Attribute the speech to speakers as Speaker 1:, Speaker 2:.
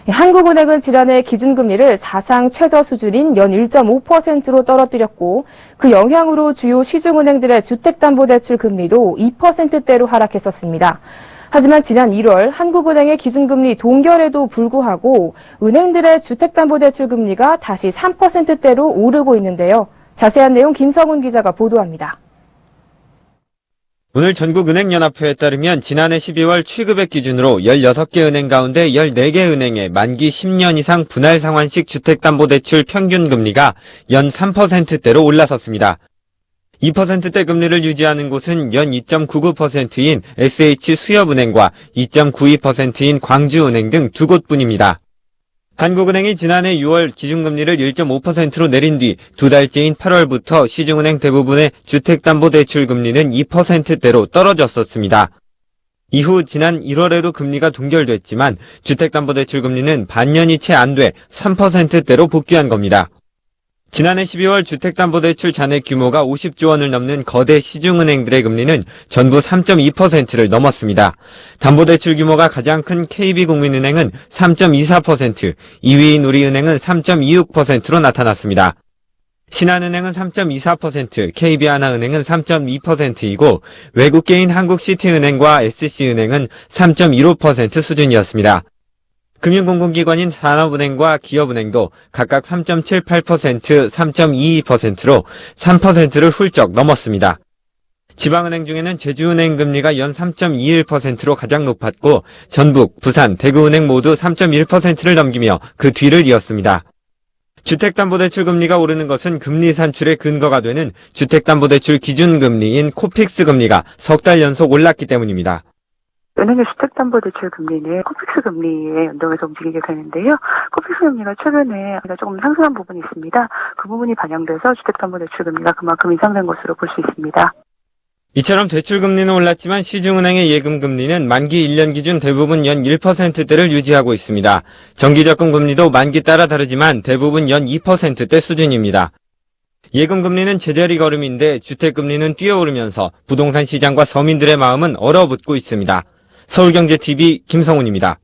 Speaker 1: 한국은행은 지난해 기준금리를 사상 최저 수준인 연 1.5%로 떨어뜨렸고 그 영향으로 주요 시중은행들의 주택담보대출 금리도 2%대로 하락했었습니다. 하지만 지난 1월 한국은행의 기준금리 동결에도 불구하고 은행들의 주택담보대출 금리가 다시 3%대로 오르고 있는데요. 자세한 내용 김성훈 기자가 보도합니다.
Speaker 2: 오늘 전국은행연합회에 따르면 지난해 12월 취급액 기준으로 16개 은행 가운데 14개 은행의 만기 10년 이상 분할 상환식 주택담보대출 평균 금리가 연 3%대로 올라섰습니다. 2%대 금리를 유지하는 곳은 연 2.99%인 SH수협은행과 2.92%인 광주은행 등 두 곳뿐입니다. 한국은행이 지난해 6월 기준금리를 1.5%로 내린 뒤 두 달째인 8월부터 시중은행 대부분의 주택담보대출 금리는 2%대로 떨어졌었습니다. 이후 지난 1월에도 금리가 동결됐지만 주택담보대출 금리는 반년이 채 안 돼 3%대로 복귀한 겁니다. 지난해 12월 주택담보대출 잔액 규모가 50조 원을 넘는 거대 시중은행들의 금리는 전부 3.2%를 넘었습니다. 담보대출 규모가 가장 큰 KB국민은행은 3.24%, 2위인 우리은행은 3.26%로 나타났습니다. 신한은행은 3.24%, KB하나은행은 3.2%이고 외국계인 한국시티은행과 SC은행은 3.15% 수준이었습니다. 금융공공기관인 산업은행과 기업은행도 각각 3.78%, 3.22%로 3%를 훌쩍 넘었습니다. 지방은행 중에는 제주은행 금리가 연 3.21%로 가장 높았고 전북, 부산, 대구은행 모두 3.1%를 넘기며 그 뒤를 이었습니다. 주택담보대출 금리가 오르는 것은 금리 산출의 근거가 되는 주택담보대출 기준금리인 코픽스 금리가 석 달 연속 올랐기 때문입니다.
Speaker 3: 은행의 주택담보대출 금리는 코픽스 금리에 연동해서 움직이게 되는데요. 코픽스 금리가 최근에 조금 상승한 부분이 있습니다. 그 부분이 반영돼서 주택담보대출 금리가 그만큼 인상된 것으로 볼 수 있습니다.
Speaker 2: 이처럼 대출금리는 올랐지만 시중은행의 예금금리는 만기 1년 기준 대부분 연 1%대를 유지하고 있습니다. 정기적금 금리도 만기 따라 다르지만 대부분 연 2%대 수준입니다. 예금금리는 제자리 걸음인데 주택금리는 뛰어오르면서 부동산 시장과 서민들의 마음은 얼어붙고 있습니다. 서울경제TV 김성훈입니다.